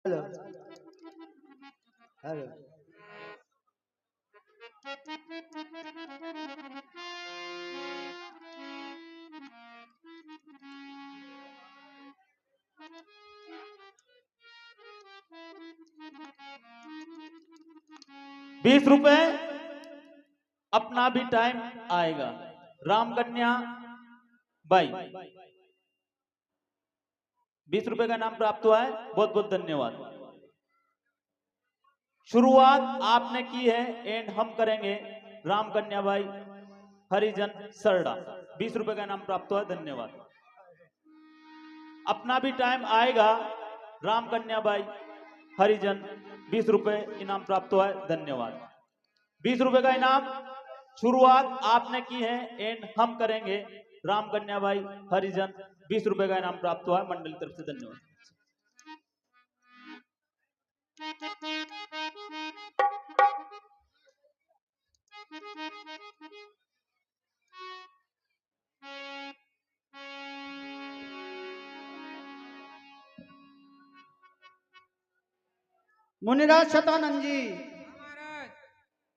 Hello hello. 20 रुपए। अपना भी टाइम आएगा। रामकन्या बाई, 20 रुपए का नाम प्राप्त हुआ है, बहुत बहुत धन्यवाद। शुरुआत आपने की है, एंड हम करेंगे। रामकन्या बाई हरिजन सरडा, 20 रुपए का नाम प्राप्त हुआ, धन्यवाद। अपना भी टाइम आएगा। रामकन्या बाई हरिजन, 20 रुपए इनाम प्राप्त हुआ है, धन्यवाद। 20 रुपए का इनाम शुरुआत आपने की है, एंड हम करेंगे। रामकन्या बाई हरिजन, 20 रुपए का इनाम प्राप्त हुआ है, मंडल की तरफ से, धन्यवाद। मुनिराज शतानंद जी, महाराज।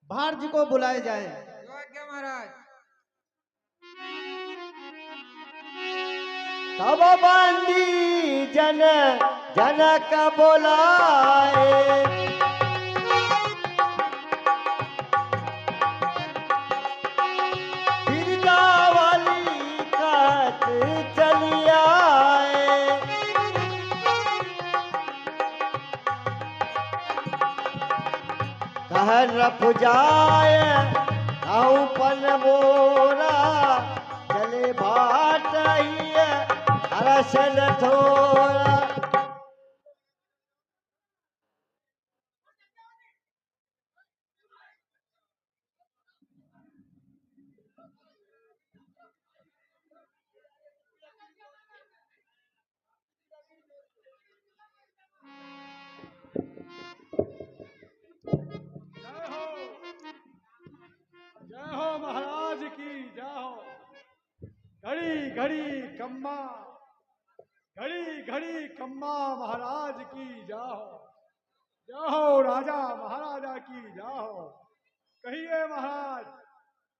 भार जी को बुलाए जाए। जो आज्ञा महाराज। तब बंदी जन जनक बोलाए, बिरदावली कत चली आए। कहन पुजाए कहूँ पन मोरा, चले भाट हरसन थोड़ा। जय हो महाराज की जय हो। घड़ी घड़ी कम्मा, घड़ी घड़ी कम्मा महाराज की जय हो। जय हो राजा महाराजा की जय हो। कहिए महाराज,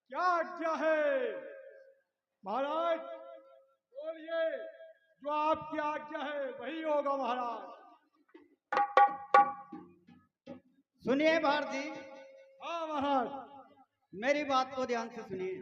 क्या आज्ञा है? महाराज बोलिए, जो आपकी आज्ञा है वही होगा महाराज। सुनिए भार जी, हाँ महाराज। मेरी बात को ध्यान से सुनिए।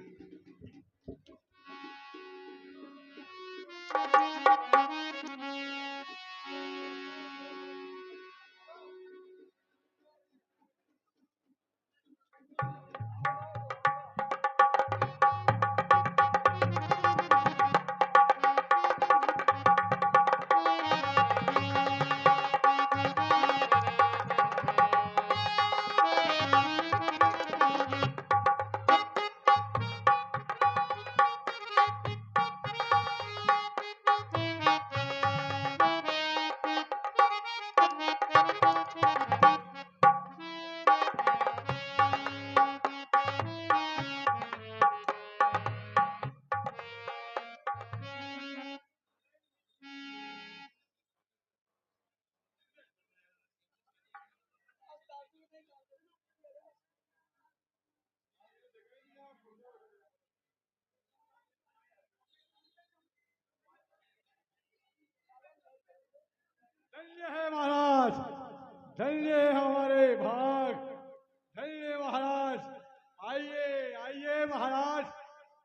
धन्य है महाराज, धन्य है हमारे भाग। धन्य महाराज। आइए आइए महाराज,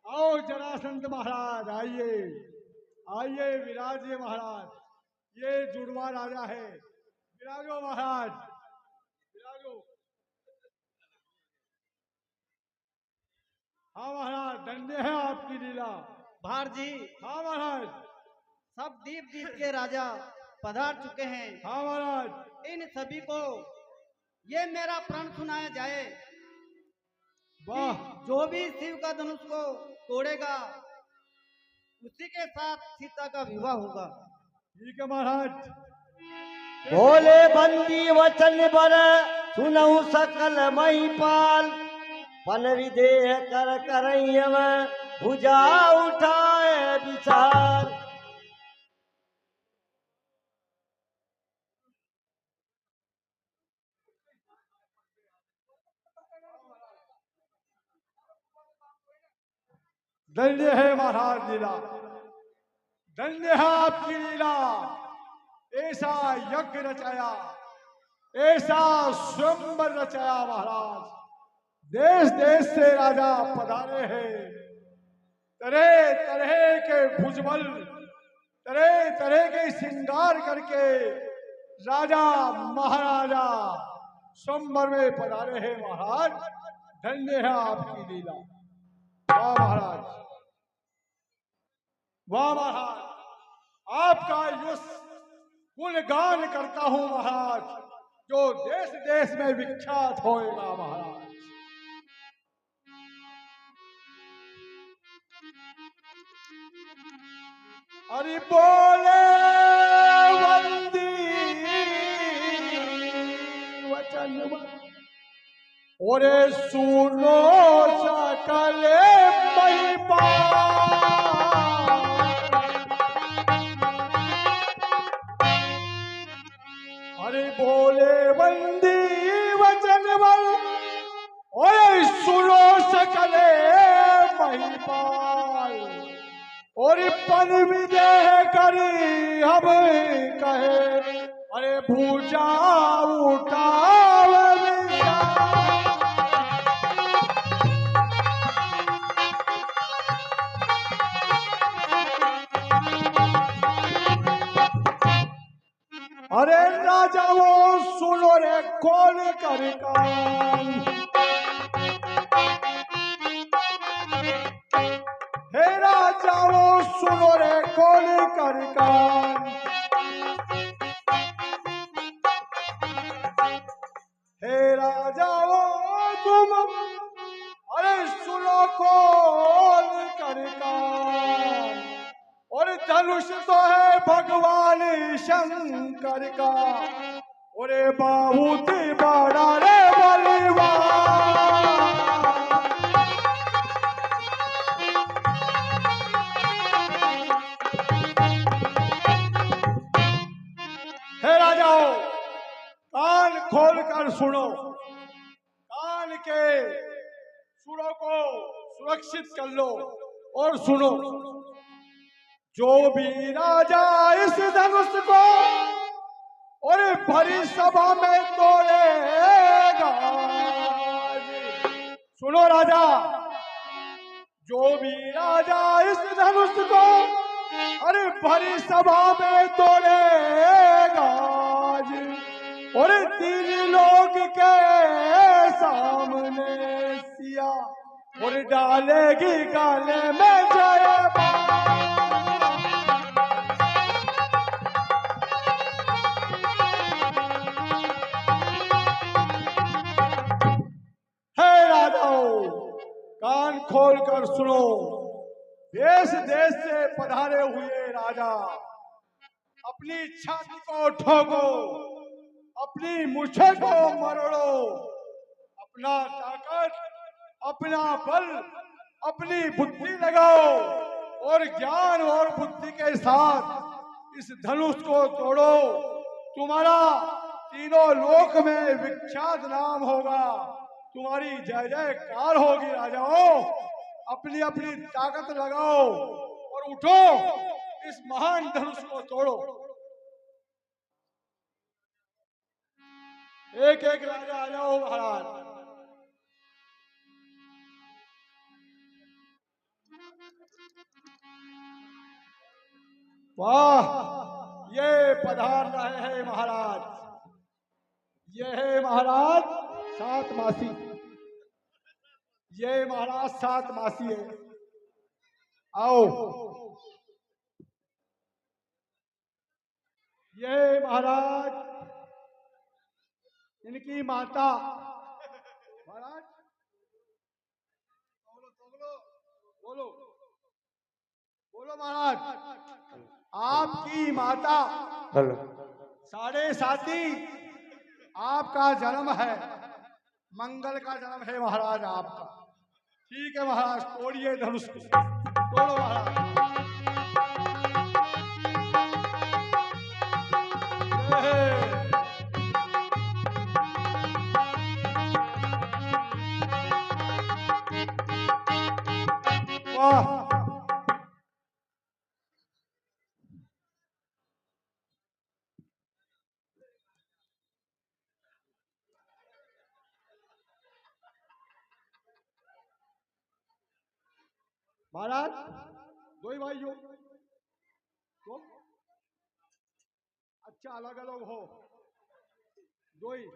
आओ जरासंध महाराज, आइए आइए विराजिए महाराज। ये जुड़वा राजा है, विराजो महाराज, विराजो। हाँ महाराज, धन्य है आपकी लीला। भार जी, हाँ महाराज। सब दीप दीप के राजा पधार चुके हैं। हाँ महाराज। इन सभी को ये मेरा प्रण सुनाया जाए। वाह। जो भी शिव का धनुष को तोड़ेगा, उसी के साथ सीता का विवाह होगा। ठीक है महाराज। बोले बंदी वचन बर सुनऊ सकल महिपाल, पन विदेह कर करैयव भुजा उठाए विचार। धन्य है महाराज लीला, धन्य है आपकी लीला। ऐसा यज्ञ रचाया, ऐसा स्वयंवर रचाया महाराज। देश देश से राजा पधारे हैं, तरह तरह के भुजबल, तरह तरह के श्रृंगार करके राजा महाराजा स्वयंवर में पधारे हैं महाराज। धन्य है आपकी लीला। वाह महाराज, वाह महाराज, आपका यश गुणगान करता हूं महाराज, जो देश देश में विख्यात होएगा महाराज। अरे बोले वंदी वचन ओरे सुनो सकल महिपा। अरे बोले वंदी वचन ओरे सुनो सकल महिपाल। और पन विदेह करी हम कहे, अरे भूजा उठाव अरे राजा वो सुनो रे कौन कर कान। हे राजा वो सुनो रे कौन कर कान। हे राजा वो तुम अरे सुनो कौन कर कान। और धनुष तो है भगवान शंकर का, अरे बहुत बड़ा रे बलवान। हे राजाओं, कान खोल कर सुनो, कान के सुरों को सुरक्षित कर लो और सुनो। जो भी राजा इस धनुष को और भरी सभा में तोड़ेगा, सुनो राजा, जो भी राजा इस धनुष को अरे भरी सभा में तोड़ेगा और तीन लोग के सामने सिया और डालेगी गले में जय। कान खोल कर सुनो, देश देश से पधारे हुए राजा, अपनी छाती को ठोको, अपनी मूछे को मरोड़ो, अपना ताकत, अपना बल, अपनी बुद्धि लगाओ और ज्ञान और बुद्धि के साथ इस धनुष को तोड़ो। तुम्हारा तीनों लोक में विख्यात नाम होगा, तुम्हारी जय जयकार होगी। राजाओं, अपनी अपनी ताकत लगाओ और उठो, इस महान धनुष को तोड़ो। एक एक राजा आ जाओ महाराज। वाह, ये पधार रहे हैं महाराज, ये है महाराज सात मासी, ये महाराज सात मासी है। आओ, ये महाराज इनकी माता। महाराज बोलो बोलो महाराज, आपकी माता साढ़े साथी आपका जन्म है, मंगल का जन्म है महाराज आपका। ठीक है महाराज, तोड़िए धनुष को, तोड़ो महाराज। वाह, महाराज दो ही भाई हो तो अच्छा अलग अलग हो दो ही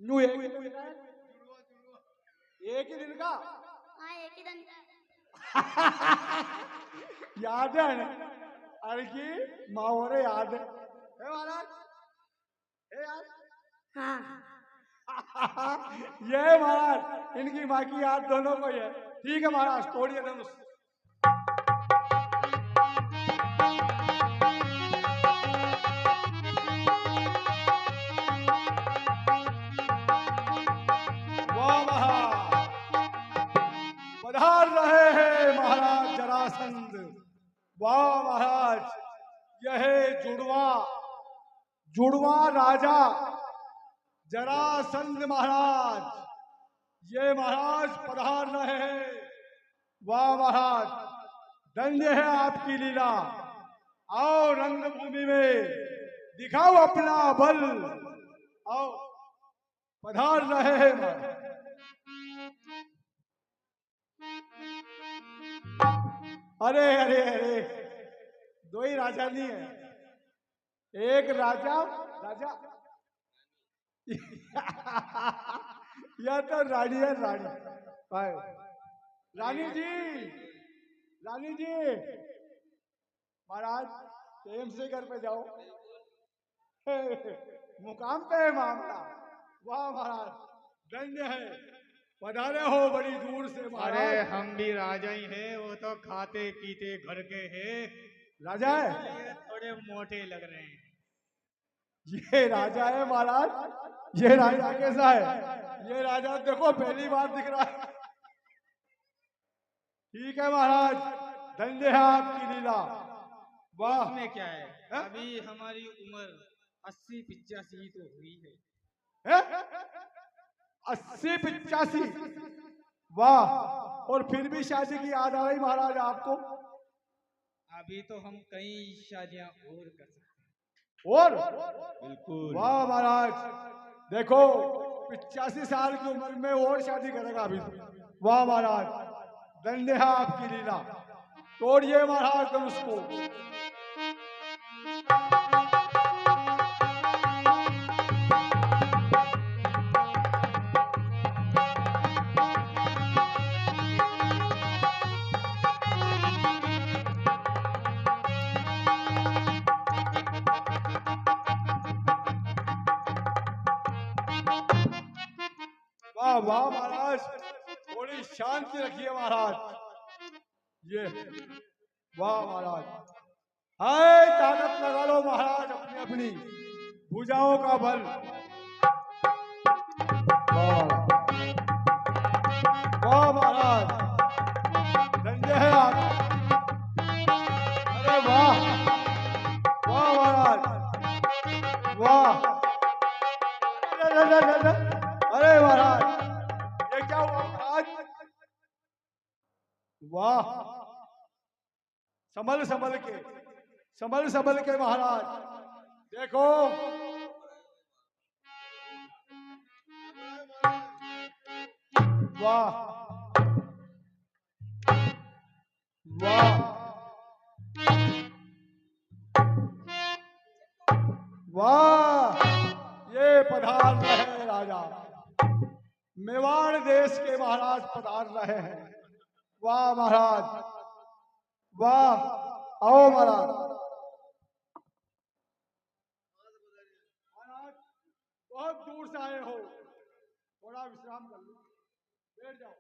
न्यू एक ही दिन का हाँ एक ही दिन याद है अरे की माओरे याद है महाराज यार हाँ ये महाराज इनकी माँ की याद दोनों को ही है ठीक है महाराज तोड़िए धनुष वाह महाराज पधार रहे हैं महाराज जरासंध वाह महाराज यह जुड़वा जुड़वा राजा जरासंध महाराज ये महाराज पधार रहे हैं वाह महाराज धन्य है आपकी लीला आओ रंगभूमि में दिखाओ अपना बल आओ पधार रहे हैं महाराज अरे अरे अरे दो ही राजा नहीं है एक राजा राजा यह तो रानी है रानी भाई रानी जी महाराज प्रेम से घर पे जाओ मुकाम पे है मामला वाह महाराज धन्य है पधारे हो बड़ी दूर से महाराज अरे हम भी राजा ही हैं वो तो खाते पीते घर के हैं राजा है ये थोड़े मोटे लग रहे हैं ये राजा है महाराज ये राजा कैसा है ये राजा देखो पहली बार दिख रहा है ठीक है महाराज धन्य है आपकी लीला वाह उसमें क्या है हैं? अभी हमारी उम्र 80-85 तो हुई है है? 80-85 वाह और फिर भी शादी की याद आ रही महाराज आपको अभी तो हम कई शादियां और कर सकते हैं और बिल्कुल वाह महाराज देखो 85 साल की उम्र में और शादी करेगा अभी वाह महाराज धन्य है आपकी लीला तोड़िए महाराज तुम उसको वाह वाह महाराज थोड़ी शांति रखिए महाराज ये वाह महाराज हाय ताकत लगा लो महाराज अपनी अपनी भुजाओं का बल वाह महाराज धन्य है आप अरे वाह वाह महाराज वाह अरे महाराज ये क्या हुआ महाराज वाह संभल के महाराज देखो वाह वाह वाह ये पधार रहे राजा मेवाड़ देश के महाराज पधार रहे हैं वाह महाराज वाह आओ महाराज महाराज बहुत दूर से आए हो थोड़ा विश्राम कर लो बैठ जाओ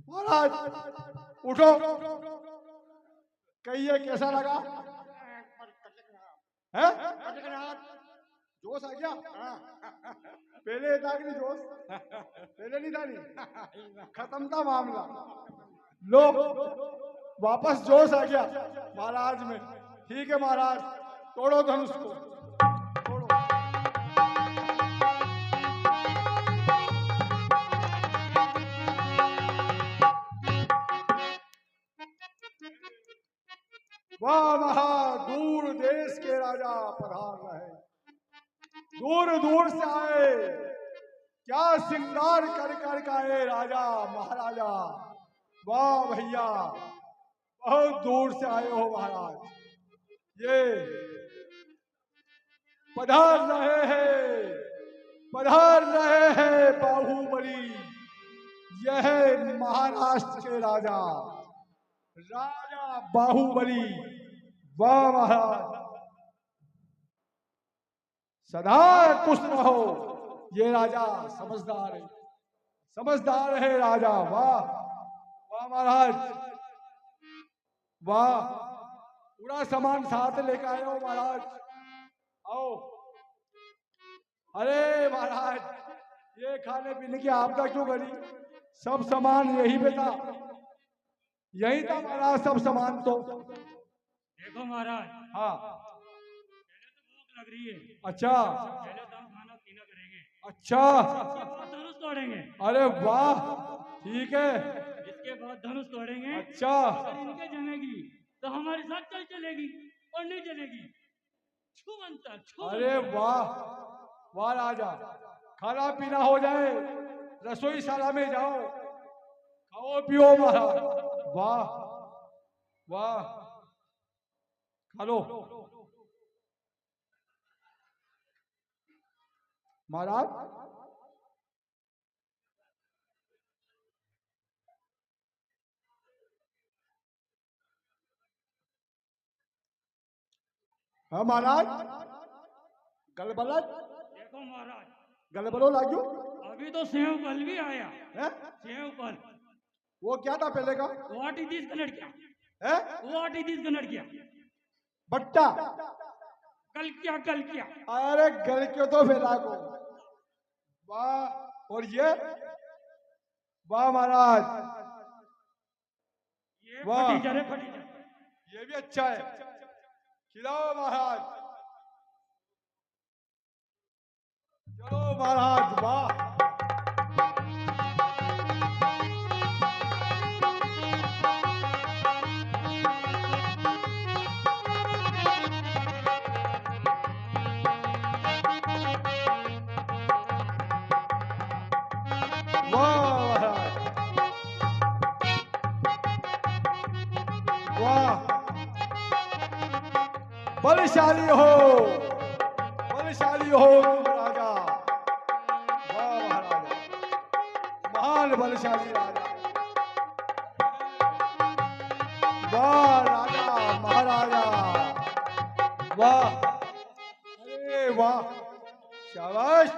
महाराज उठो कहिए कैसा लगा है जोश आ गया। पहले था कि नहीं जोश? पहले नहीं था नहीं, खत्म था मामला। लो वापस जोश आ गया महाराज में। ठीक है महाराज, तोड़ो धनुष को, तोड़ो। वाह महा दूर देश के राजा पधार रहे, दूर दूर से आए, क्या श्रृंगार कर कर के आए राजा महाराजा। वाह भैया, बहुत दूर से आए हो महाराज। ये पधार रहे हैं बाहुबली, यह महाराष्ट्र के राजा, राजा बाहुबली। वाह महाराज, सदा खुश रहो। ये राजा समझदार है राजा। वाह वाह महाराज, वाह, पूरा सामान साथ लेकर आए हो महाराज। आओ। अरे महाराज, ये खाने पीने की आपदा क्यों करी? सब सामान यहीं पे था, यही था महाराज, सब सामान तो। देखो महाराज, हाँ, पहले तो भूख लग रही है। अच्छा पहले तो हम खाना पीना करेंगे, अच्छा। इसके बाद धनुष तोड़ेंगे। अरे वाह, ठीक है। इसके बाद धनुष तोड़ेंगे। अच्छा, अगर इनके जमेगी तो हमारे साथ चलेगी, और नहीं चलेगी छू। अरे वाह वाह राजा, खाना पीना हो जाए, रसोई शाला में जाओ, खाओ पियो महाराज। वाह वाह, खा लो महाराज। हाँ महाराज, गलबलत देखो महाराज, गलबलो लाग्यो अभी तो सेव फल भी आया है। सेव फल। वो क्या था पहले का? व्हाट इज दिस कन्नड़ क्या? है व्हाट इज दिस कन्नड़ क्या? बट्टा। कल क्या? अरे गल क्यों तो फैला को। वाह, और ये वाह महाराज, ये वाह। फटीचर है, फटीचर। ये भी अच्छा है, खिलाओ महाराज। चलो महाराज, वाह। वाह, बलशाली हो राजा। वाह महाराजा, महान बलशाली राजा। वाह राजा महाराजा, वाह, अरे वाह, शाबाश,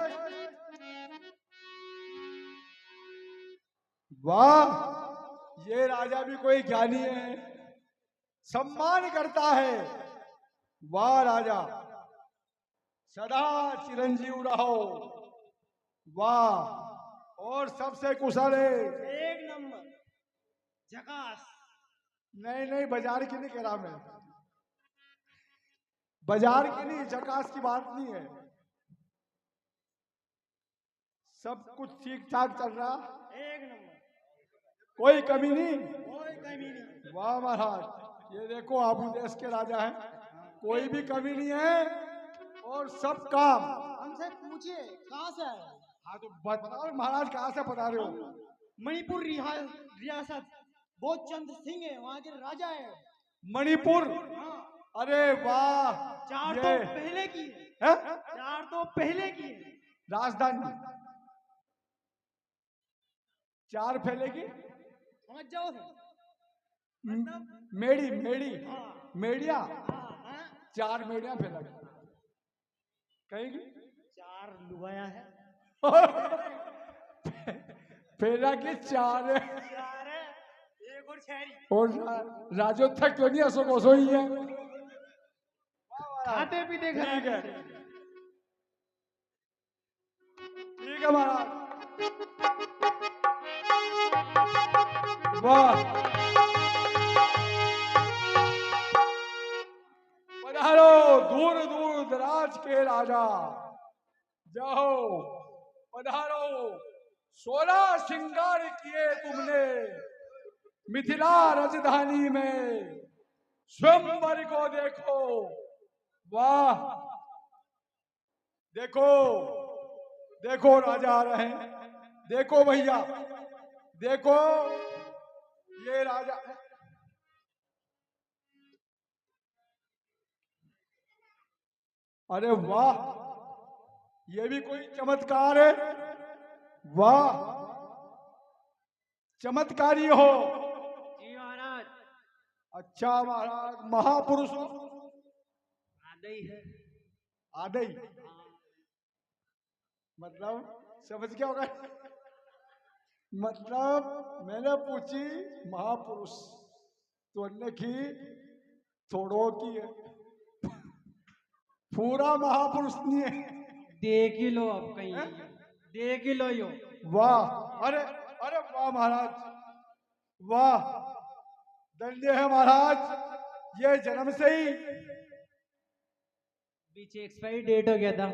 वाह। ये राजा भी कोई ज्ञानी है, सम्मान करता है। वाह राजा, सदा चिरंजीव रहो। वाह, और सबसे कुशल है। एक नंबर झकास। नहीं, बाजार की नहीं कह रहा मैं, बाजार की नहीं, झकास की बात नहीं है। सब कुछ ठीक ठाक चल रहा, एक नंबर, कोई कमी नहीं। कोई कमी नहीं। वाह महाराज, ये देखो आबू देश के राजा हैं, कोई भी कमी नहीं है, और सब काम। हमसे पूछिए कहाँ से आए? हाँ तो बताओ महाराज, कहाँ से बता रहे हो? मणिपुर रियासत बोधचंद सिंह है, वहाँ के राजा है। मणिपुर? हाँ। अरे वाह, चार ये तो पहले की है। है? चार तो पहले की है। राजधानी 4 फैलेगी। समझ जाओ सर। मेड़ी हाँ। मेड़िया, हाँ। 4 मेड़िया फैला कहेगी। 4 लुगाया है। फैला के 4 है। 4 है, एक और छहरी। और राजो तक तो नहीं, असो ही है। खाते पीते ठीक है, ठीक है महाराज। वाह, पधारो दूर दूर दराज के राजा, जाओ पधारो। 16 श्रृंगार किए तुमने मिथिला राजधानी में, स्वयंवर को देखो। वाह, देखो देखो राजा आ रहे हैं, देखो भैया, देखो ये राजा। अरे वाह, ये भी कोई चमत्कार है। वाह, चमत्कारी हो। जी महाराज। अच्छा महाराज, महापुरुष हो। आदे ही है। आदे ही मतलब समझ क्या होगा? मतलब मैंने पूछी महापुरुष तो अन्य की थोड़ो की है, पूरा महापुरुष नहीं है। देख ही लो अब कहीं, देख ही लो यो। वाह, अरे अरे वाह महाराज, वाह, धन्य है महाराज। ये जन्म से ही पीछे एक्सपायरी डेट हो गया था।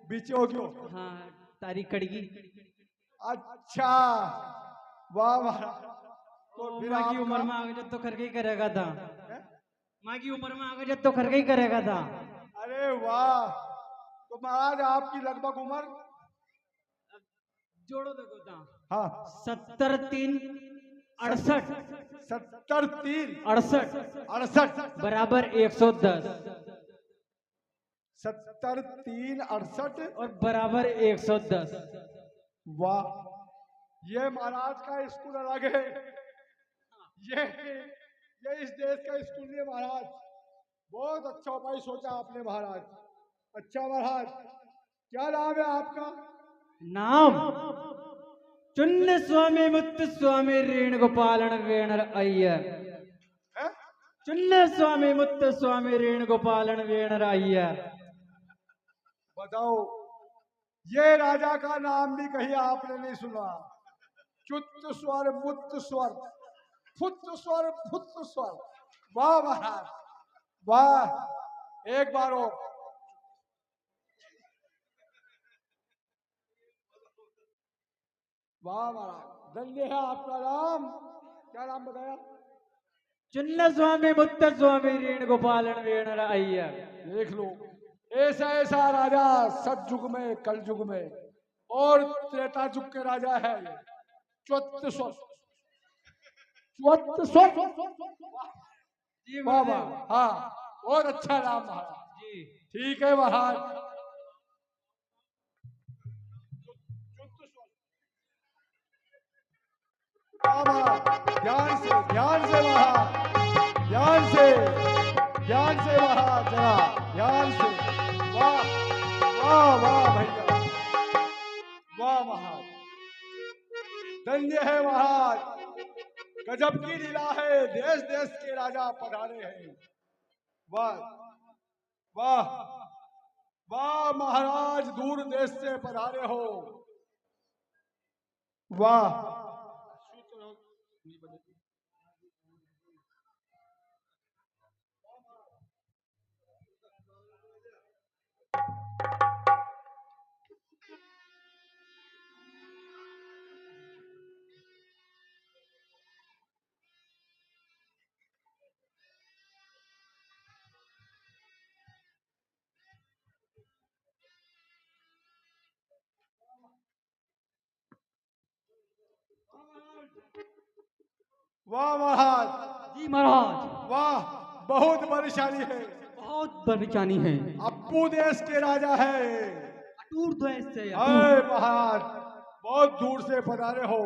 बीचे हो क्यों? हाँ, तारीख कड़गी। अच्छा, वाह महाराज। तो फिर माँ की आपका- उम्र में आगे जब तो करके ही करेगा था। माँ की उम्र में आगे जब तो करके ही करेगा था। अरे वाह, तो महाराज आपकी लगभग उम्र? जोड़ो देखो था। हाँ, 70 3 68 70 3 68 68 बराबर 110 70 3 68। और बराबर 110। वाह, ये महाराज का स्कूल अलग है। ये इस देश का स्कूल नहीं है महाराज। बहुत अच्छा उपाय सोचा आपने महाराज। अच्छा महाराज, क्या नाम है आपका? नाम चुन्न स्वामी मुत्त स्वामी रेण गोपालन वेणर अय्यर। है? चुन्न स्वामी मुत्त स्वामी रेण गोपालन वेणर अय्यर। बताओ, ये राजा का नाम भी कहीं आपने नहीं सुना? चुत्त स्वर, मुत्त स्वर, फुत्त स्वर, फुत्त स्वर। वाह महाराज, वाह। एक बार और। वाह महाराज, धन्य है आपका नाम। क्या नाम बताया? चुन्न स्वामी मुत्त स्वामी रेण गोपालन वेणर अय्यर। देख लो, ऐसा ऐसा राजा सतयुग में, कल युग में और त्रेता युग के राजा है ये। च्वत्त स्वर, च्वत्त स्वर। जी वाह वाह, हाँ, बहुत अच्छा नाम महाराज। जी। ठीक है महाराज। वाह महाराज, ध्यान से महाराज, ध्यान से महाराज, जरा ध्यान से। वाह वाह वाह भैया, वाह महाराज, धन्य है महाराज। गजब की लीला है, देश देश के राजा पधारे हैं। वाह वाह वाह महाराज, दूर देश से पधारे हो। वाह, वाह महाराज, जी महाराज, वाह, बहुत बलशाली है। बहुत बलशाली है। अप्पू देश के राजा है। अटूट देश से अरे महाराज, बहुत दूर से पधारे हो।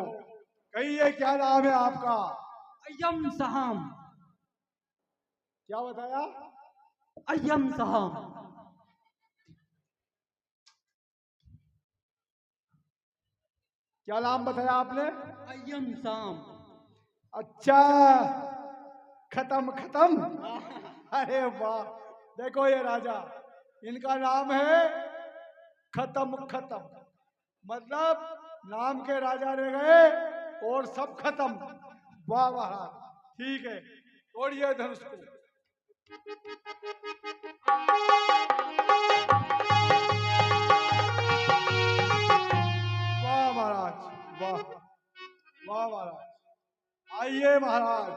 कहिए क्या नाम है आपका? अय्यम सहाम। क्या बताया? अय्यम सहाम। क्या नाम बताया आपने? अय्यम सहाम। अच्छा, खत्म खत्म। अरे वाह, देखो ये राजा, इनका नाम है खत्म खत्म। मतलब नाम के राजा रह गए और सब खत्म। वाह महाराज, ठीक है, तोड़िए धनुष को। वाह महाराज, वाह वाह महाराज। आइए महाराज,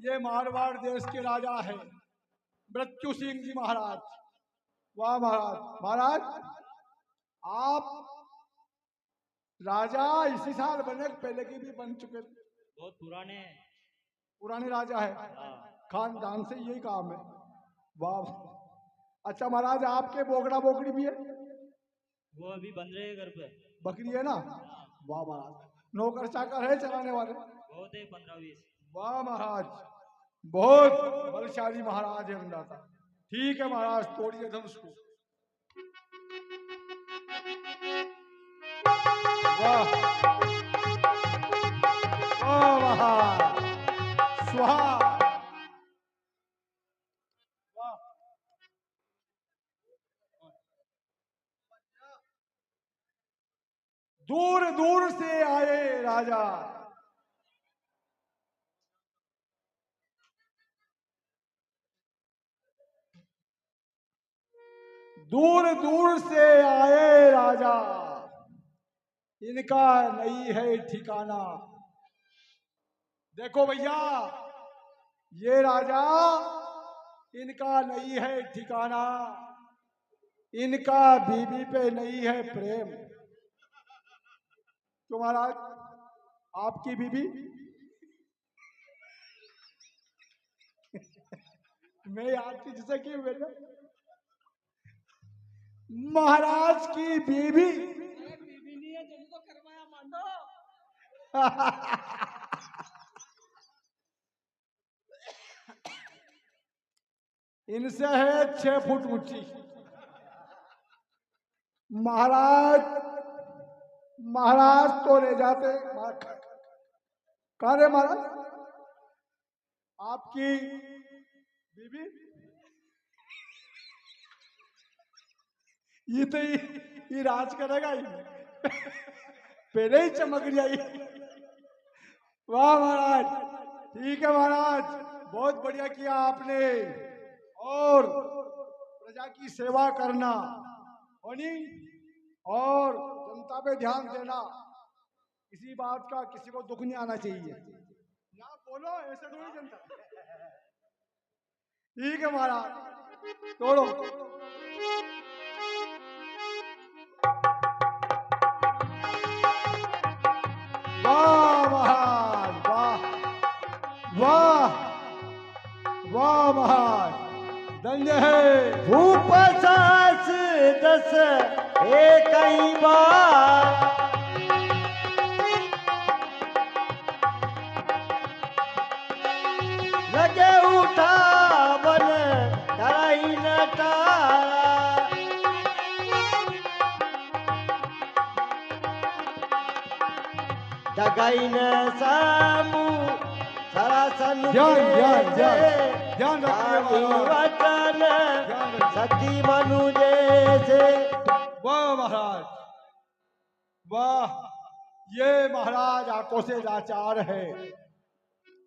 ये मारवाड़ देश के राजा हैं मृत्यु सिंह जी महाराज। वाह महाराज। महाराज आप राजा इसी साल बने, पहले की भी बन चुके थे? बहुत पुराने हैं। पुराने राजा है, खानदान से यही काम है। वाह। अच्छा महाराज, आपके बोगड़ा बोगड़ी भी है? वो अभी बन रहे हैं घर पे। बकरी है ना? वाह महाराज। नौकर चाकर है चलाने वाले? बहुत है, 15-20। वाह महाराज, बहुत बलशाली महाराज है अंदाजा। ठीक है महाराज, तोड़िए धनुष को। वाह वाह महाराज, स्वाहा। वाह। दूर दूर से आए राजा, दूर दूर से आए राजा, इनका नहीं है ठिकाना। देखो भैया, ये राजा, इनका नहीं है ठिकाना, इनका बीबी पे नहीं है प्रेम। तो महाराज, आपकी बीबी? मैं आपकी जिसे की बेटा, महाराज की बीबी। बीबी नहीं है, जिनको करवाया मांडो। इनसे है 6 फुट ऊंची। महाराज, महाराज तो ले जाते। कहा रे महाराज, आपकी बीबी? ये राज करेगा ही, पहले ही चमक जाई। वाह महाराज, ठीक है महाराज, बहुत बढ़िया किया आपने। और प्रजा की सेवा करना होनी और जनता पे ध्यान देना, किसी बात का किसी को दुख नहीं आना चाहिए। ना बोलो ऐसे थोड़ी जनता। ठीक है महाराज, तोड़ो। वाह महाराज, वाह वाह वाह महाराज, धन्य है। भूप सास 10 एक ही बार, लगे उठा बन कराई न तारा, जगाई न सामू सरासन ध्यान ध्यान रखिए महाराज, वचन ध्यान रखिए। सती मनु जैसे। वाह महाराज, वाह। ये महाराज आंखों से लाचार है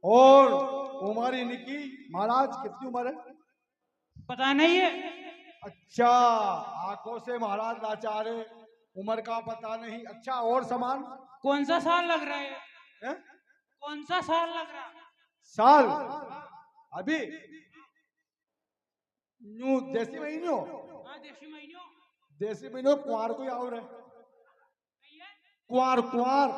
और उम्र इनकी, महाराज कितनी उम्र है? पता नहीं है। अच्छा, आंखों से महाराज लाचार है, उम्र का पता नहीं। अच्छा, और सामान? कौन सा साल लग रहा है? है? कौन सा साल लग रहा है? साल अभी न्यू देसी महीनों, हाँ, देशी महीनों। देसी महीनों कुंवार को और है। कुंवार कुंवार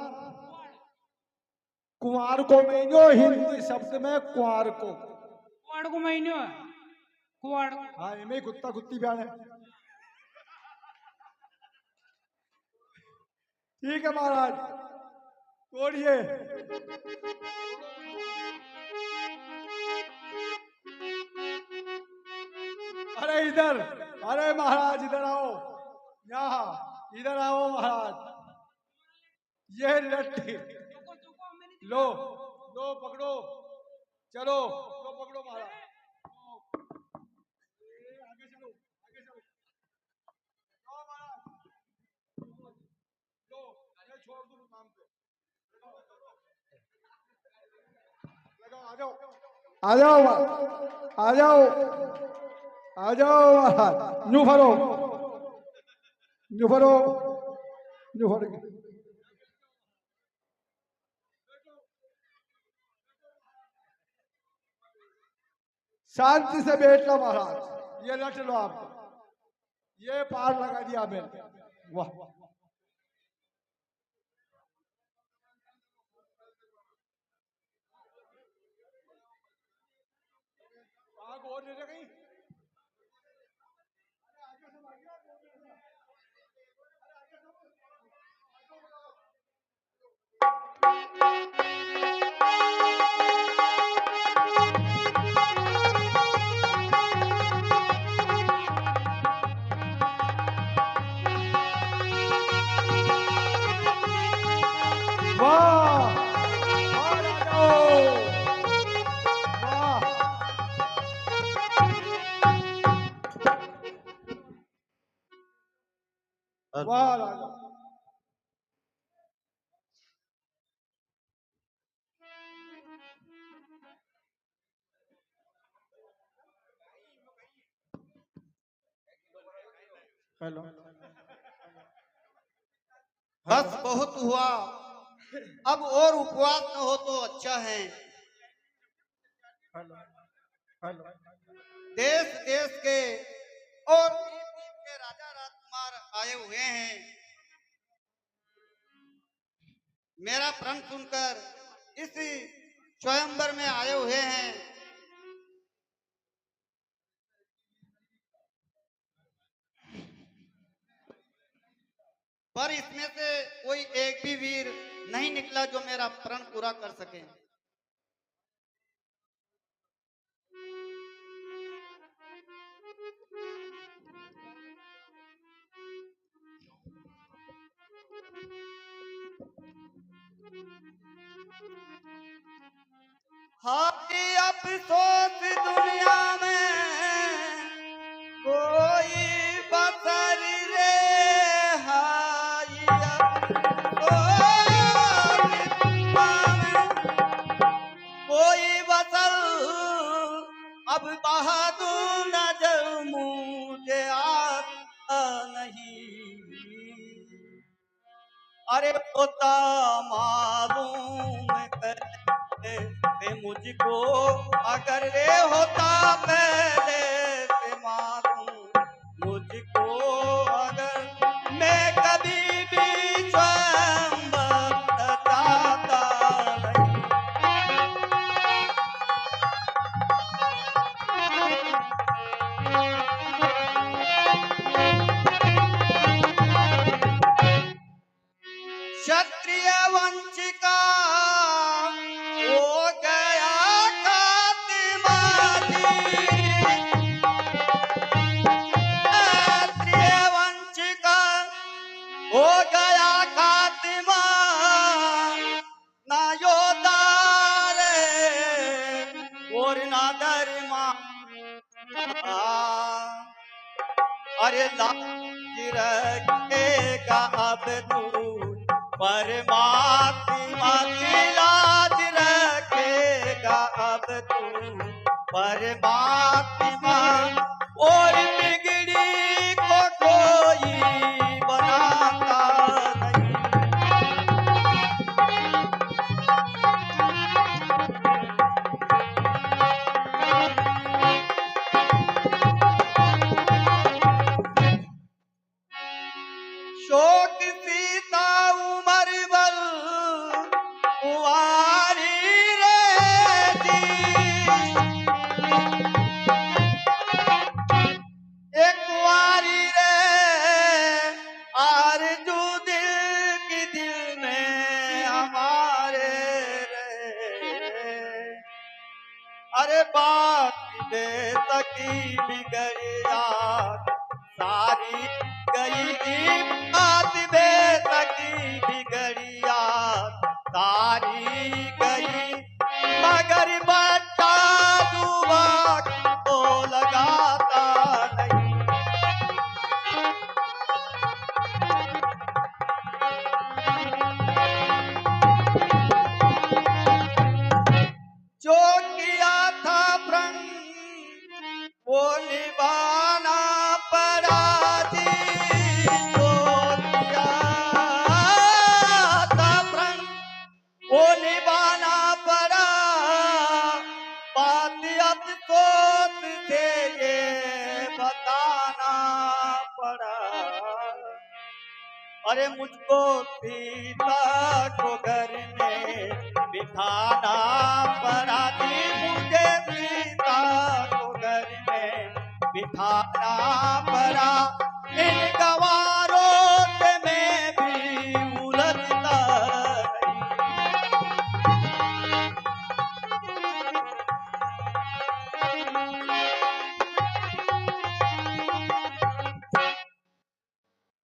कुंवार को महीनों, हिंदी शब्द में कुंवार को। कुआड़ को महीनों है, कुआड़ को। हाँ, इनमें कुत्ता कुत्ती बयान है। ठीक है महाराज, तोड़िए। अरे इधर, अरे महाराज इधर आओ, यहाँ इधर आओ महाराज। ये लट्ठी लो, लो पकड़ो, चलो लो पकड़ो महाराज। आगे चलो, आगे चलो। लो महाराज, लो। आ जाओ आ जाओ आ जाओ महाराज। न्यू भरो न्यू भरो न्यू भर के। शांति से बैठ लो महाराज। ये लट लो आप। ये पार लगा दिया मैंने। वाह आग और ले गई। वाह वाह राजाओ वाह। वाह राजा। हेलो बस बहुत हुआ, अब और उपवास न हो तो अच्छा है। Hello hello. देश देश के और देश के राजा राजकुमार आए हुए हैं। मेरा प्रण सुनकर इस स्वयंवर में आए हुए हैं। पर इसमें से कोई एक भी वीर नहीं निकला जो मेरा प्रण पूरा कर सके। हाय अफसोस दुनिया में कोई बसर रे। हाय अफसोस दुनिया में कोई बसर। अब बहादुर नजर मुझे आता नहीं। अरे होता मालूम से मुझको, अगर रे होता पहले से मालूम मुझको, अगर मैं कभी भी स्वयं जाता नहीं। क्षत्रिय वंशिका हो गया खात्मा जी। क्षत्रिय वंशिका हो गया खात्मा। ना योद्धा रे और ना धर्मा। अरे लाज रखेगा अब तू परमात्मा की लाज रखेगा अब तू परमात्मा। और बिगड़ी को कोई बनाता नहीं। शोक सीता उमर बल कुंवारी रहती। एक कुंवारी रे आरज़ू दिल की दिल में हमारे रे। अरे बात दे सकी बिगड़िया सारी गई। बात बे सकी बिगड़िया सारी गई। मगर बट्टा जुबा को लगाता नहीं। जो किया था वो निभाना पड़ा जी, जो दिया था प्रण वो निभाना पड़ा। बात अफसोस से ये बताना पड़ा। अरे मुझको सीता को घर में बिठाना पड़ा जी, मुझे सीता को घर में बिठाना पड़ा। इन गवारों से मैं भी उलझता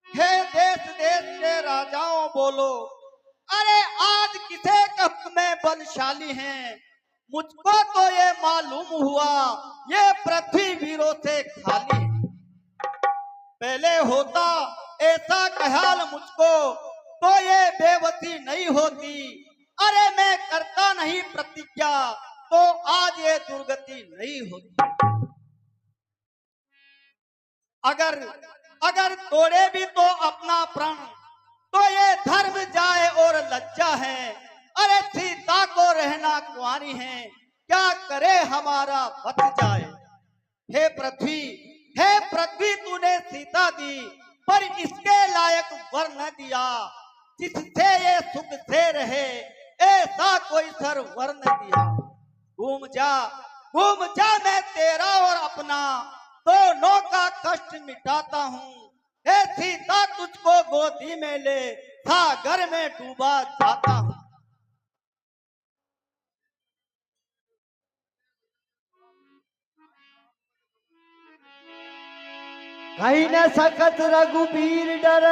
हे देश देश के राजाओं बोलो, अरे आज किसे कप में बलशाली हैं। मुझको तो ये मालूम हुआ ये पृथ्वी वीरों से खाली है। पहले होता ऐसा ख्याल मुझको तो ये बेबसी नहीं होती। अरे मैं करता नहीं प्रतिज्ञा तो आज ये दुर्गति नहीं होती। अगर तोड़े भी तो अपना प्राण तो ये धर्म जाए और लज्जा है। अरे सीता को रहना कुंवारी है, क्या करे हमारा बच जाए। हे पृथ्वी तूने सीता दी पर इसके लायक वर न दिया। जिससे ये सुख से रहे ऐसा कोई सर वर न दिया। घूम जा मैं तेरा और अपना दोनों का कष्ट मिटाता हूँ। हे सीता तुझको गोदी में ले सागर में डूबा जाता हूँ। कहीं न सकत रघुबीर डर,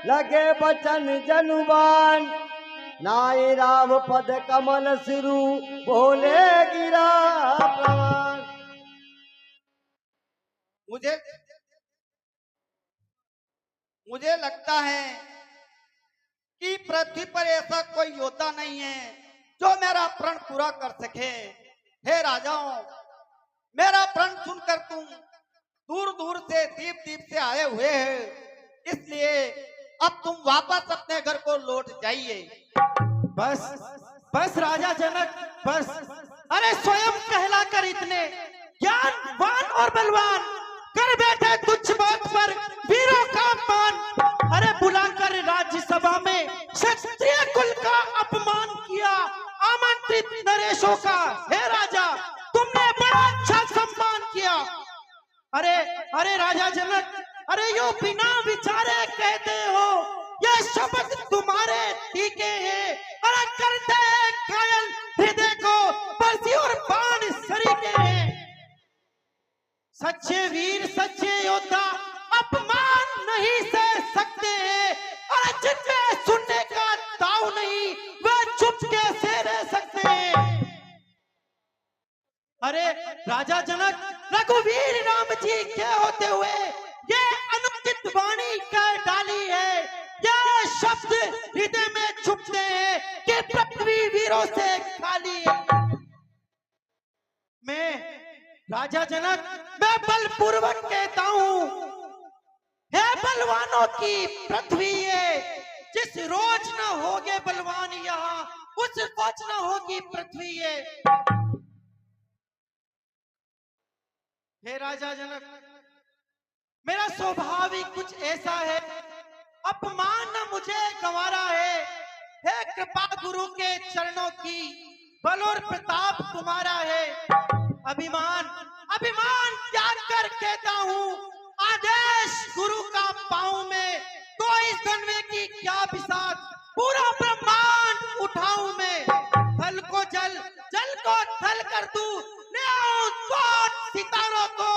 लगे बचन जनुबान। नाई राम पद कमल सिरु, बोले गिरा प्रमाण। मुझे लगता है कि पृथ्वी पर ऐसा कोई योद्धा नहीं है जो मेरा प्रण पूरा कर सके। हे राजाओं, मेरा प्रण सुनकर तुम दूर दूर से दीप से आए हुए हैं, इसलिए अब तुम वापस अपने घर को लौट जाइए। बस राजा जनक बस। अरे स्वयं कहलाकर इतने ज्ञानवान और बलवान कर बैठे तुच्छ बात पर वीरों का मान। अरे बुलाकर राज्यसभा में क्षत्रिय कुल का अपमान किया, आमंत्रित नरेशों का। हे राजा तुमने बड़ा अच्छा सम्मान किया। अरे राजा जनक, अरे यो बिना विचारे कहते हो, ये शब्द तुम्हारे तीखे हैं। अरे करते हैं घायल हृदय को, बरसी और बाण सरीखे हैं। सच्चे वीर सच्चे योद्धा अपमान नहीं सह सकते हैं। अरे जिनमें सुनने का दाव नहीं वह चुप कैसे रह सकते हैं। अरे राजा जनक, रघुवीर राम जी के होते हुए ये अनुचित वाणी कर डाली है। ये शब्द हृदय में छुपते हैं कि पृथ्वी वीरों से खाली है। मैं राजा जनक, मैं बलपूर्वक कहता हूँ, हे बलवानों की पृथ्वी है। जिस रोज न होगे बलवान यहाँ, उस रोज न होगी पृथ्वी है। हे राजा जनक, मेरा स्वभाव ही कुछ ऐसा है, अपमान न मुझे गंवारा है। हे कृपा गुरु के चरणों की, बल और प्रताप तुम्हारा है। अभिमान त्याग कर कहता हूँ, आदेश गुरु का पाऊं में, तो इस जन्मे की क्या बिसात, पूरा ब्रह्मांड उठाऊं मैं। थल को जल, जल को थल कर दूं, ले आऊं तो सितारों को,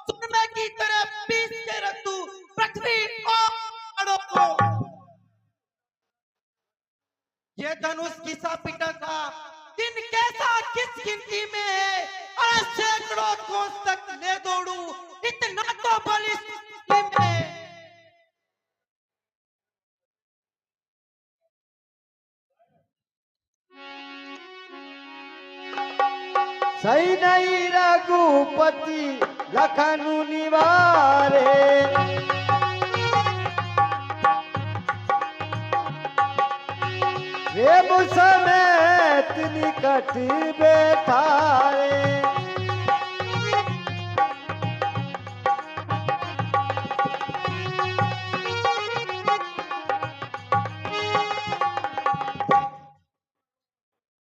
सुरमे की तरह पीस के रख दूं पृथ्वी और पहाड़ों को। ये धनुष किसा पिटा था, दिन कैसा किस गिनती में है। अरे सैकड़ों कोस तक ले दौड़ूं, इतना तो बल इस में है। सही नहीं रघुपति लखनु निवारे। प्रेम समेत निकट बैठाए।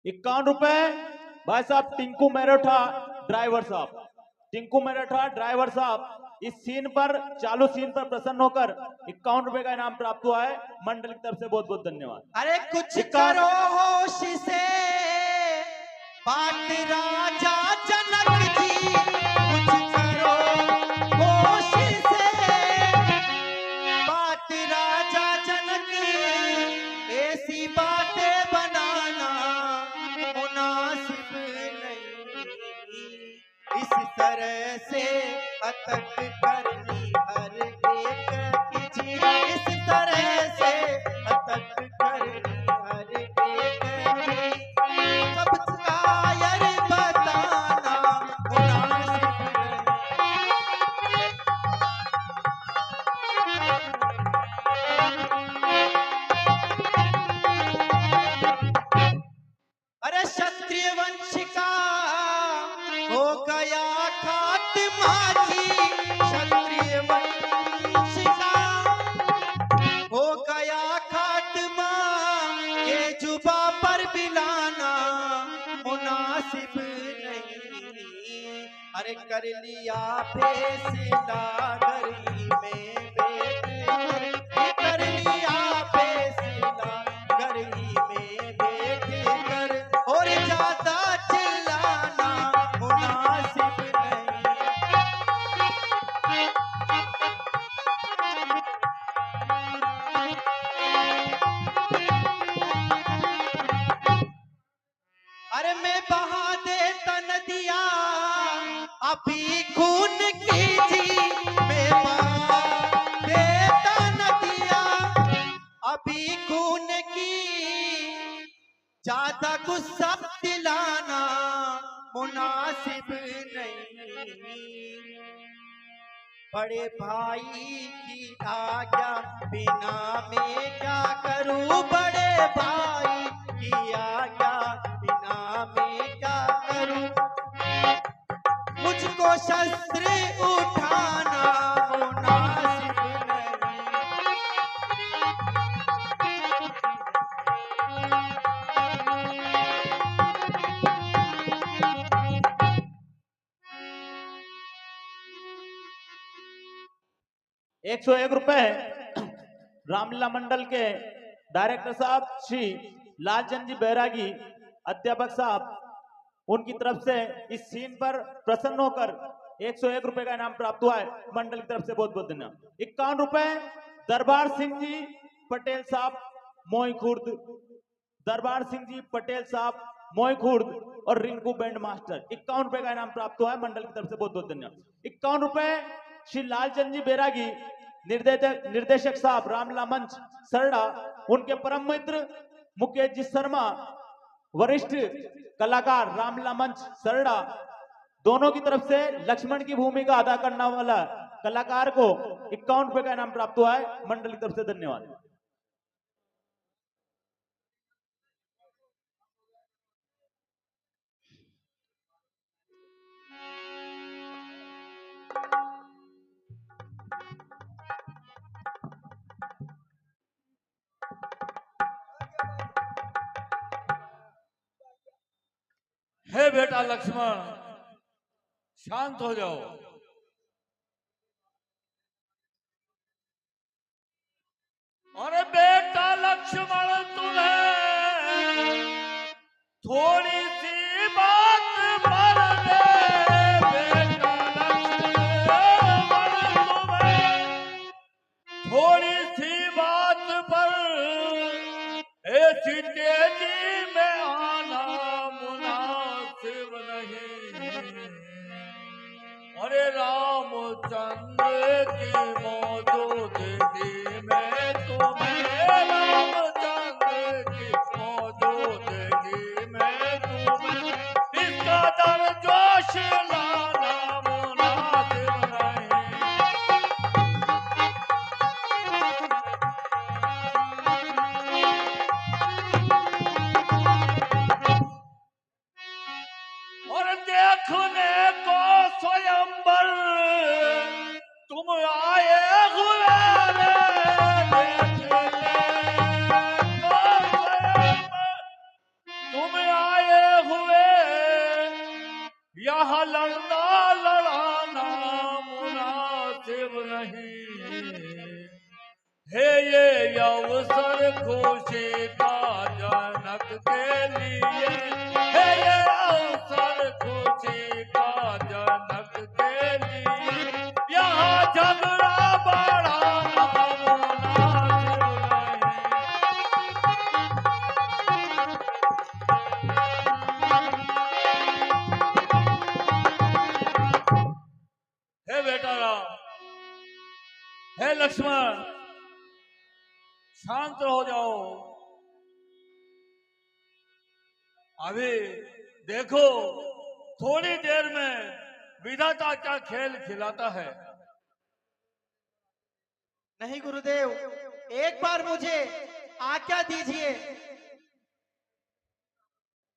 ₹51 भाई साहब टिंकू मेरठा ड्राइवर साहब, टिंकू मेरठा ड्राइवर साहब इस सीन पर, चालू सीन पर प्रसन्न होकर ₹51 का इनाम प्राप्त हुआ है। मंडल की तरफ से बहुत बहुत धन्यवाद। अरे कुछ करो होश से बात राजा जनक जी, कुछ करो होश से बात राजा जनक, ऐसी बातें बनाना मुनासिब नहीं। इस तरह से अटक करनी हर एक की जी, इस तरह से अटक करनी हर एक की, सब कायर बताना मुनासिब नहीं। अरे क्षत्रिय वंश का हो गया खात्मा जी, क्षत्रिय वंश का हो गया खात्मा, ये जुबा पर बिलाना मुनासिब नहीं। अरे कर लिया फैसला गरी में बैठ कर, लिया फैसला गरी में बैठ कर, और ज्यादा चिल्लाना मुनासिब नहीं। अरे मैं बहा देता नदिया अभी खून की जी, मैं बहा देता नदिया अभी खून की, ज्यादा गुस्सा दिलाना मुनासिब नहीं। बड़े भाई की आज्ञा बिना मैं क्या करूं, बड़े भाई की आज्ञा बिना मैं क्या करूं, मुझको शस्त्र उठाना मुनासिब नहीं। ₹101 रामलीला मंडल के डायरेक्टर साहब श्री लालचंद जी बैरागी अध्यापक साहब, उनकी तरफ से इस सीन पर प्रसन्न होकर ₹101 का इनाम प्राप्त हुआ है। मंडल की तरफ से बहुत बहुत धन्यवाद। ₹51 दरबार सिंह जी पटेल साहब मोई खुर्द, दरबार सिंह जी पटेल साहब मोई खुर्द और रिंकू बैंड मास्टर, ₹51 का इनाम प्राप्त हुआ है। मंडल की तरफ से बहुत बहुत धन्यवाद। ₹51 श्री लालचंद जी बैरागी निर्देशक साहब रामलीला मंच सरड़ा, उनके परम मित्र मुकेश जी शर्मा वरिष्ठ कलाकार रामलीला मंच सरड़ा, दोनों की तरफ से लक्ष्मण की भूमिका अदा करने वाला कलाकार को ₹51 का इनाम प्राप्त हुआ है। मंडल की तरफ से धन्यवाद। हे बेटा लक्ष्मण, शांत हो जाओ। अरे बेटा लक्ष्मण, तुम्हें थोड़ी सी बात पर बेटा लक्ष्मण, तुम्हें थोड़ी सी बात पर ऐसी तेजी में आना मुनासिब नहीं। अरे रामचंद्र की मौजूदगी में तुम्हें, रामचंद्र की मौजूदगी में तुम्हें इसका दर्द अवसर खुशी का जनक के लिए, हे ये अवसर खुशी का जनक के लिए, यहाँ झगड़ा बड़ा मुनासिब नहीं। हे बेटा राम, हे लक्ष्मण, शांत हो जाओ। अभी देखो थोड़ी देर में विधाता क्या खेल खिलाता है। नहीं गुरुदेव, एक बार मुझे आज्ञा दीजिए।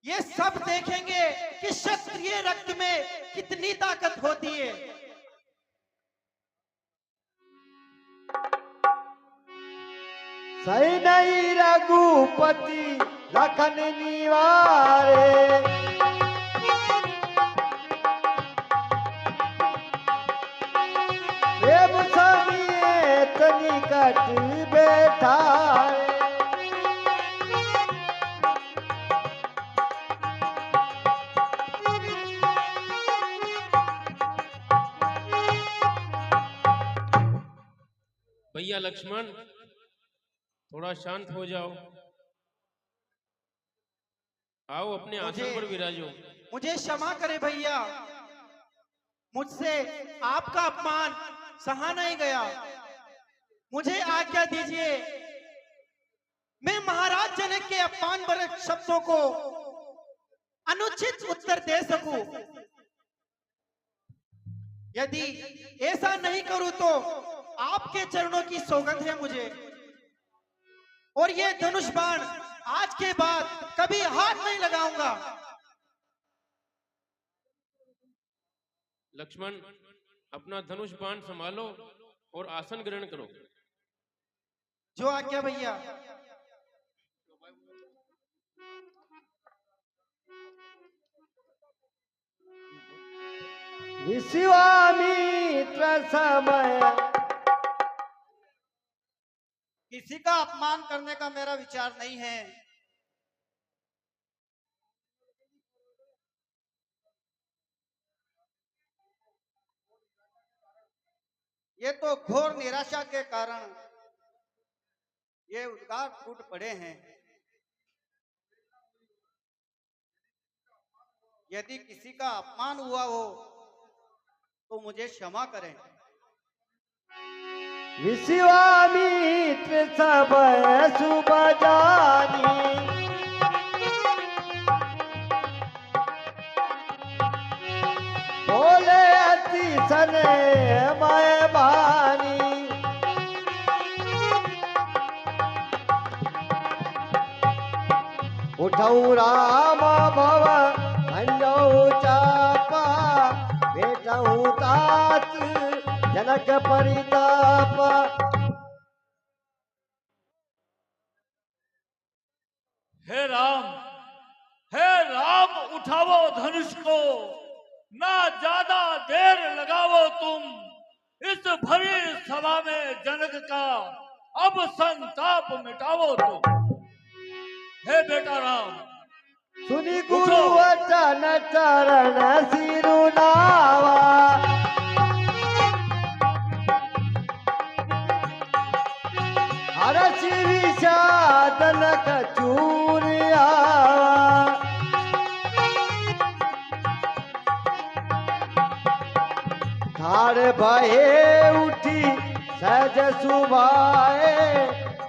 ये सब देखेंगे कि क्षत्रिय रक्त में कितनी ताकत होती है। सही नहीं रघुपति लखन निवारे, प्रेम समेत निकट बैठाए। भैया लक्ष्मण, थोड़ा शांत हो जाओ। आओ अपने आसन पर विराजो। मुझे क्षमा करे भैया, मुझसे आपका अपमान सहा नहीं गया। मुझे आज्ञा दीजिए, मैं महाराज जनक के अपमान भरक शब्दों को अनुचित उत्तर दे सकूं। यदि ऐसा नहीं करूं तो आपके चरणों की सौगंध है मुझे, और ये धनुष बाण आज के बाद कभी हाथ नहीं लगाऊंगा। लक्ष्मण, अपना धनुष बाण संभालो और आसन ग्रहण करो। जो आज्ञा भैया। विश्वामित्र समय, किसी का अपमान करने का मेरा विचार नहीं है। ये तो घोर निराशा के कारण ये उद्गार फूट पड़े हैं। यदि किसी का अपमान हुआ हो तो मुझे क्षमा करें। विश्वामित्र समय शुभ जानी, बोले अति सने मय बानी। उठऊ राम भव भंजऊ चापा, बेटऊ तात जनक परिताप। हे राम उठाओ धनुष को, ना ज्यादा देर लगाओ तुम। इस भरी सभा में जनक का अब संताप मिटाओ तुम। हे बेटा राम, सुनी गुरु वचन चरण सिरुनावा, हर श्री साधन कचूरिया। धार भये उठी सहज सुभाए,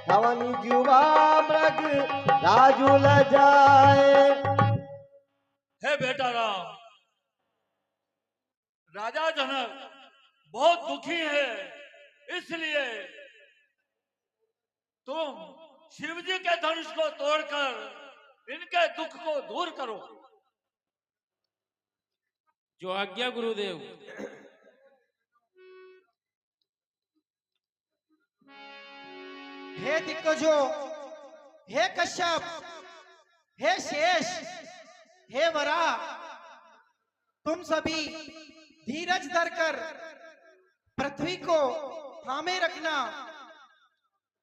धवन जुवा मृग राजू ल जाए। हे बेटा राम, राजा जनक बहुत दुखी है, इसलिए तुम शिवजी के धनुष को तोड़कर इनके दुख को दूर करो। जो आज्ञा गुरुदेव। हे दिग्गजों, हे कश्यप, हे शेष, हे वरा, तुम सभी धीरज धरकर पृथ्वी को थामे रखना।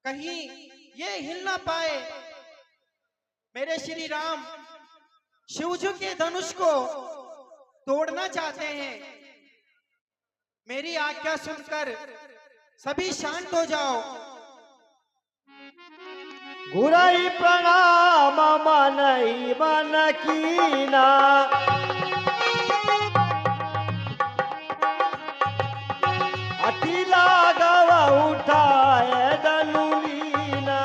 कहीं ये हिल ना पाए। मेरे श्री राम शिवजी के धनुष को तोड़ना चाहते हैं। मेरी आज्ञा सुनकर सभी शांत हो जाओ। गुराई प्रणाम मनई मन कीना, अतिला गवा उठाए दनुलीना।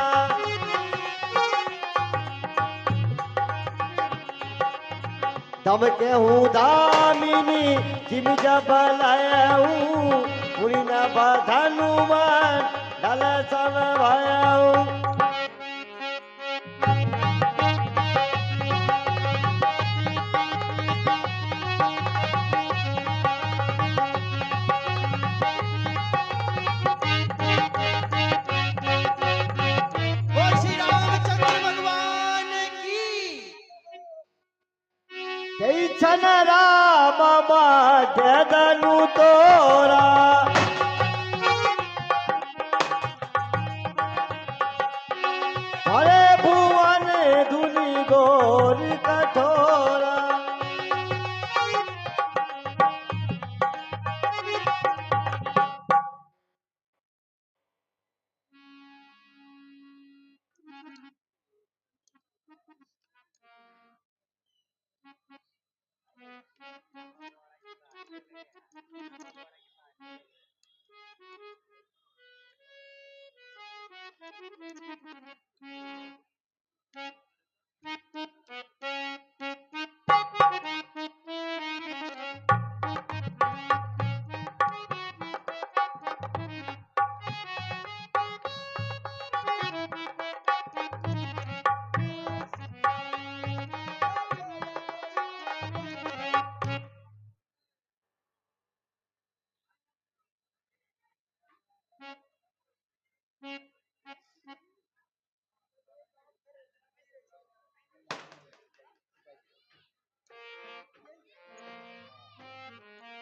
तब के हूँ दामिनी जिम जबलाऊ, पूरी न बधनुमान डल सन भयाऊ। छन राम माध्य दनु तोरा, हरे भुवन धुनि गोर कठोरा।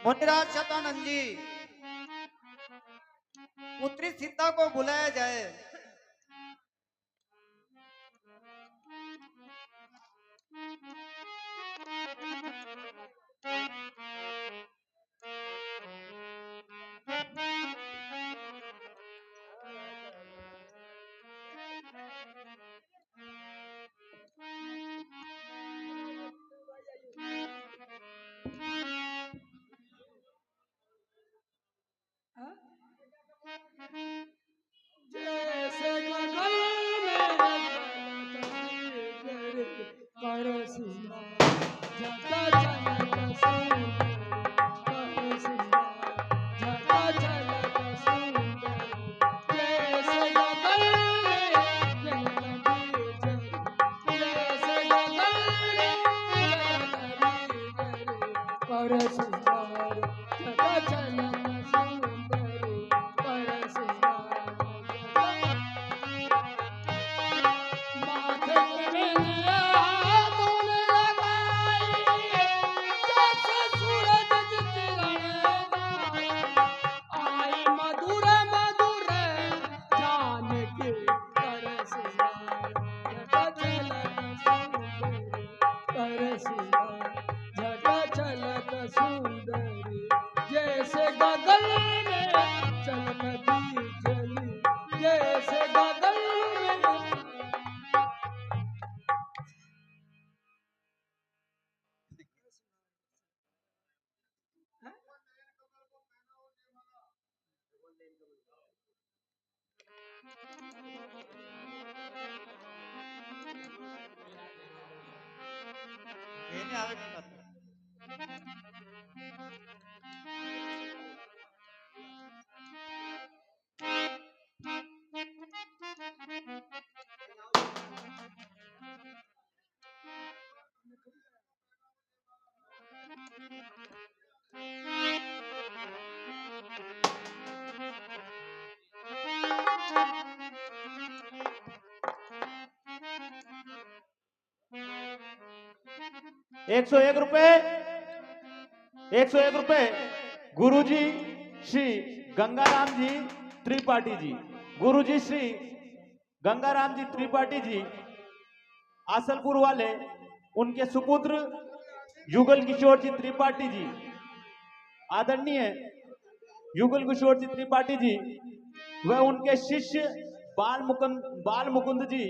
मुनिराज शतानंद जी, पुत्री सीता को बुलाया जाए। जैसे गगन में चल नदी जली, जैसे गगन में कहने आवे की बात। 101 रुपए, 101 रुपए गुरुजी श्री गंगाराम जी त्रिपाठी जी, गुरुजी श्री गंगाराम जी त्रिपाठी जी आसलपुर वाले, उनके सुपुत्र युगल किशोर जी त्रिपाठी जी, आदरणीय युगल किशोर जी त्रिपाठी जी व उनके शिष्य बाल मुकुंद जी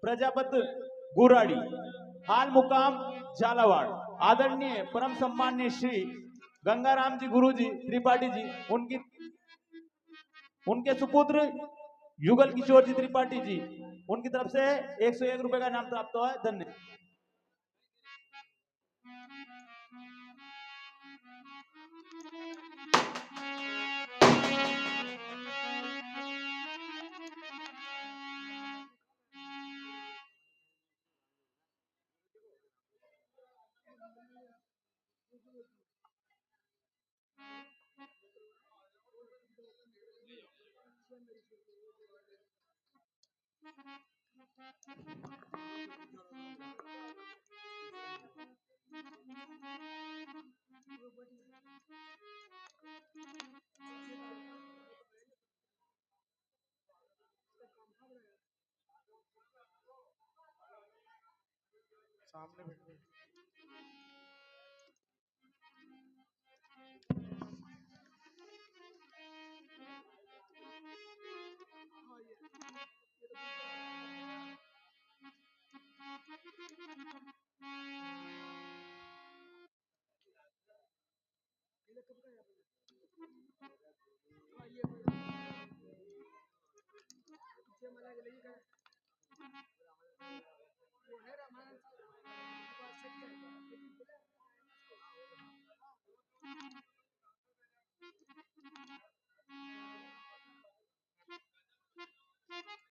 प्रजापत गुराड़ी, हाल मुकाम झालावाड़, आदरणीय परम सम्मान्य श्री गंगाराम जी गुरु जी त्रिपाठी जी, उनके सुपुत्र युगल किशोर जी त्रिपाठी जी, उनकी तरफ से 101 रुपए का इनाम प्राप्त हुआ है। धन्यवाद। सामने बैठे